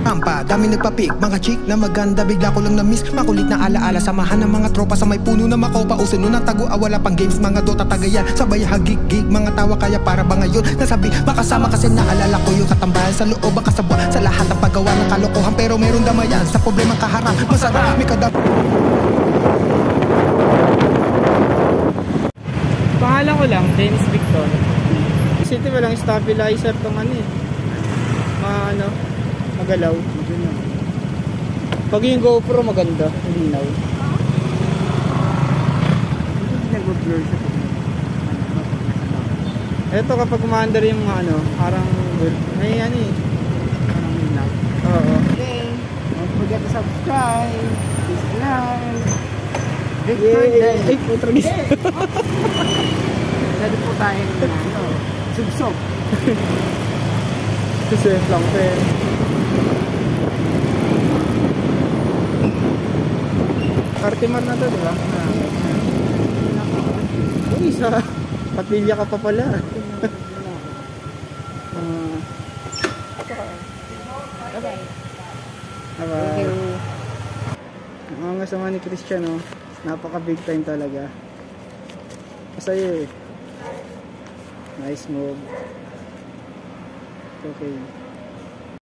Ampa, dami nagpapik, mga chick na maganda, bigla ko lang na-miss. Makulit na alaala, samahan ng mga tropa sa may puno na makopa. Uso nun ang tago, wala pang games, mga Dota tagayan. Sabay hagig-gig, mga tawa kaya para ba ngayon nasabi, makasama kasi naalala ko yung katambayan sa loob ang kasabwa. Sa lahat ng paggawa ng kalokohan, pero meron damayan sa problemang kaharap. Masarap, may kadap. Pangalan ko lang, Dennis Victor. Kasi ito walang stabilizer tong ano eh. Magalaw. Pag yung GoPro maganda, linaw. Nag-blur siya. Ito kapag umaandar yung parang may ano eh. Parang linaw. Oo. Okay. Don't forget to subscribe. Please like. Ay, putra gis. Pwede po tayo subsob. Kasi lang pen. Artimar na to, diba? Uy, sa patilya ka pa pala. Bye-bye. Thank you. Ang kasama ni Christian, oh. Napaka big time talaga. Masaya eh. Nice move. Okay.